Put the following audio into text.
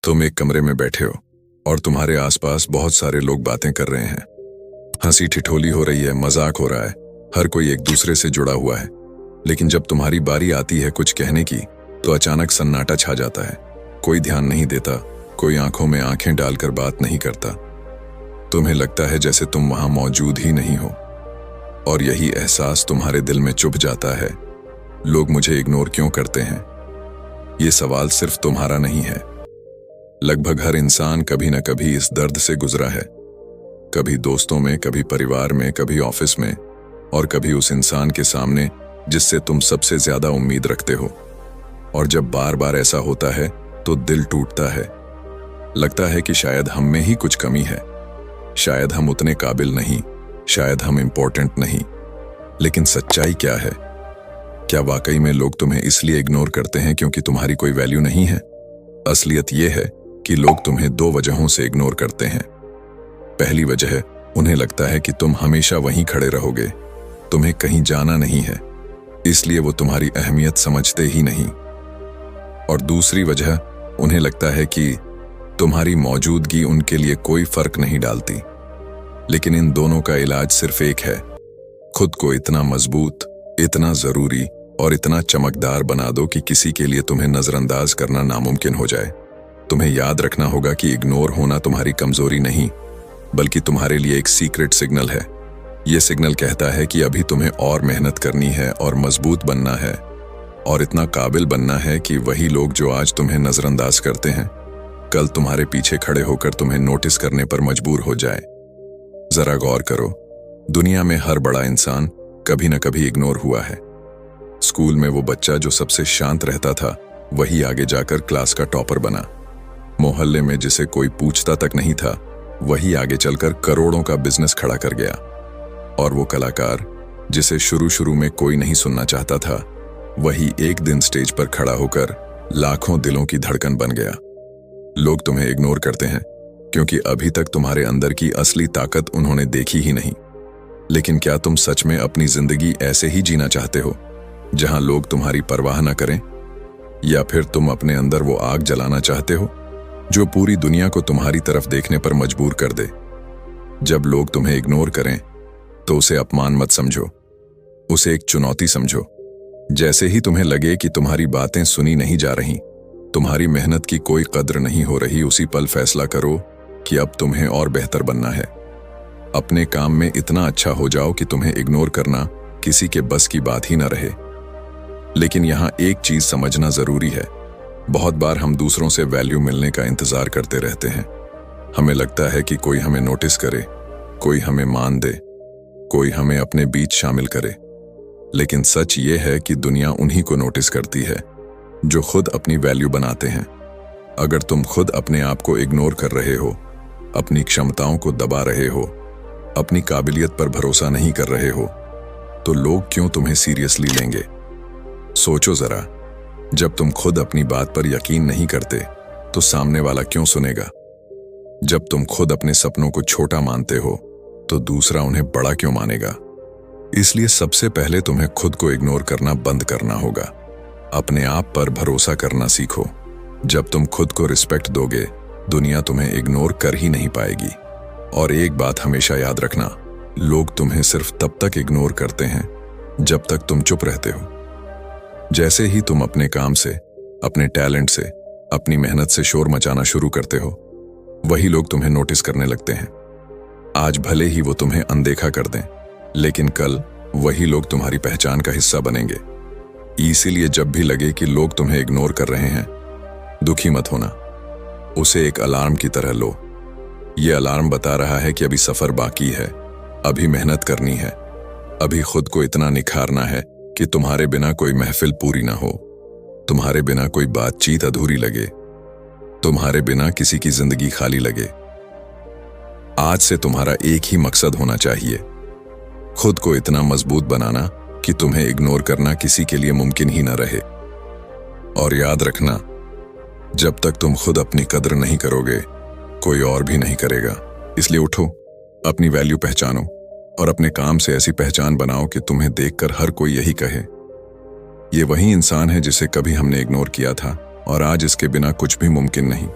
तुम एक कमरे में बैठे हो और तुम्हारे आसपास बहुत सारे लोग बातें कर रहे हैं। हंसी ठिठोली हो रही है, मजाक हो रहा है, हर कोई एक दूसरे से जुड़ा हुआ है। लेकिन जब तुम्हारी बारी आती है कुछ कहने की, तो अचानक सन्नाटा छा जाता है। कोई ध्यान नहीं देता, कोई आंखों में आंखें डालकर बात नहीं करता। तुम्हें लगता है जैसे तुम वहां मौजूद ही नहीं हो। और यही एहसास तुम्हारे दिल में चुभ जाता है। लोग मुझे इग्नोर क्यों करते हैं? ये सवाल सिर्फ तुम्हारा नहीं है। लगभग हर इंसान कभी न कभी इस दर्द से गुजरा है। कभी दोस्तों में, कभी परिवार में, कभी ऑफिस में, और कभी उस इंसान के सामने जिससे तुम सबसे ज्यादा उम्मीद रखते हो। और जब बार बार ऐसा होता है तो दिल टूटता है। लगता है कि शायद हम में ही कुछ कमी है, शायद हम उतने काबिल नहीं, शायद हम इम्पोर्टेंट नहीं। लेकिन सच्चाई क्या है? क्या वाकई में लोग तुम्हें इसलिए इग्नोर करते हैं क्योंकि तुम्हारी कोई वैल्यू नहीं है? असलियत यह है कि लोग तुम्हें दो वजहों से इग्नोर करते हैं। पहली वजह, उन्हें लगता है कि तुम हमेशा वहीं खड़े रहोगे, तुम्हें कहीं जाना नहीं है, इसलिए वो तुम्हारी अहमियत समझते ही नहीं। और दूसरी वजह, उन्हें लगता है कि तुम्हारी मौजूदगी उनके लिए कोई फर्क नहीं डालती। लेकिन इन दोनों का इलाज सिर्फ एक है। खुद को इतना मजबूत, इतना जरूरी और इतना चमकदार बना दो कि किसी के लिए तुम्हें नजरअंदाज करना नामुमकिन हो जाए। तुम्हें याद रखना होगा कि इग्नोर होना तुम्हारी कमजोरी नहीं, बल्कि तुम्हारे लिए एक सीक्रेट सिग्नल है। यह सिग्नल कहता है कि अभी तुम्हें और मेहनत करनी है, और मजबूत बनना है, और इतना काबिल बनना है कि वही लोग जो आज तुम्हें नजरअंदाज करते हैं, कल तुम्हारे पीछे खड़े होकर तुम्हें नोटिस करने पर मजबूर हो जाए। जरा गौर करो, दुनिया में हर बड़ा इंसान कभी न कभी इग्नोर हुआ है। स्कूल में वो बच्चा जो सबसे शांत रहता था, वही आगे जाकर क्लास का टॉपर बना। मोहल्ले में जिसे कोई पूछता तक नहीं था, वही आगे चलकर करोड़ों का बिजनेस खड़ा कर गया। और वो कलाकार जिसे शुरू शुरू में कोई नहीं सुनना चाहता था, वही एक दिन स्टेज पर खड़ा होकर लाखों दिलों की धड़कन बन गया। लोग तुम्हें इग्नोर करते हैं क्योंकि अभी तक तुम्हारे अंदर की असली ताकत उन्होंने देखी ही नहीं। लेकिन क्या तुम सच में अपनी जिंदगी ऐसे ही जीना चाहते हो, जहां लोग तुम्हारी परवाह न करें? या फिर तुम अपने अंदर वो आग जलाना चाहते हो जो पूरी दुनिया को तुम्हारी तरफ देखने पर मजबूर कर दे? जब लोग तुम्हें इग्नोर करें तो उसे अपमान मत समझो, उसे एक चुनौती समझो। जैसे ही तुम्हें लगे कि तुम्हारी बातें सुनी नहीं जा रही, तुम्हारी मेहनत की कोई कद्र नहीं हो रही, उसी पल फैसला करो कि अब तुम्हें और बेहतर बनना है। अपने काम में इतना अच्छा हो जाओ कि तुम्हें इग्नोर करना किसी के बस की बात ही न रहे। लेकिन यहां एक चीज समझना जरूरी है। बहुत बार हम दूसरों से वैल्यू मिलने का इंतजार करते रहते हैं। हमें लगता है कि कोई हमें नोटिस करे, कोई हमें मान दे, कोई हमें अपने बीच शामिल करे। लेकिन सच ये है कि दुनिया उन्हीं को नोटिस करती है जो खुद अपनी वैल्यू बनाते हैं। अगर तुम खुद अपने आप को इग्नोर कर रहे हो, अपनी क्षमताओं को दबा रहे हो, अपनी काबिलियत पर भरोसा नहीं कर रहे हो, तो लोग क्यों तुम्हें सीरियसली लेंगे? सोचो जरा, जब तुम खुद अपनी बात पर यकीन नहीं करते, तो सामने वाला क्यों सुनेगा? जब तुम खुद अपने सपनों को छोटा मानते हो, तो दूसरा उन्हें बड़ा क्यों मानेगा? इसलिए सबसे पहले तुम्हें खुद को इग्नोर करना बंद करना होगा। अपने आप पर भरोसा करना सीखो। जब तुम खुद को रिस्पेक्ट दोगे, दुनिया तुम्हें इग्नोर कर ही नहीं पाएगी। और एक बात हमेशा याद रखना, लोग तुम्हें सिर्फ तब तक इग्नोर करते हैं जब तक तुम चुप रहते हो। जैसे ही तुम अपने काम से, अपने टैलेंट से, अपनी मेहनत से शोर मचाना शुरू करते हो, वही लोग तुम्हें नोटिस करने लगते हैं। आज भले ही वो तुम्हें अनदेखा कर दें, लेकिन कल वही लोग तुम्हारी पहचान का हिस्सा बनेंगे। इसीलिए जब भी लगे कि लोग तुम्हें इग्नोर कर रहे हैं, दुखी मत होना। उसे एक अलार्म की तरह लो। यह अलार्म बता रहा है कि अभी सफर बाकी है, अभी मेहनत करनी है, अभी खुद को इतना निखारना है कि तुम्हारे बिना कोई महफिल पूरी ना हो, तुम्हारे बिना कोई बातचीत अधूरी लगे, तुम्हारे बिना किसी की जिंदगी खाली लगे। आज से तुम्हारा एक ही मकसद होना चाहिए, खुद को इतना मजबूत बनाना कि तुम्हें इग्नोर करना किसी के लिए मुमकिन ही ना रहे। और याद रखना, जब तक तुम खुद अपनी कद्र नहीं करोगे, कोई और भी नहीं करेगा। इसलिए उठो, अपनी वैल्यू पहचानो और अपने काम से ऐसी पहचान बनाओ कि तुम्हें देखकर हर कोई यही कहे, ये वही इंसान है जिसे कभी हमने इग्नोर किया था और आज इसके बिना कुछ भी मुमकिन नहीं।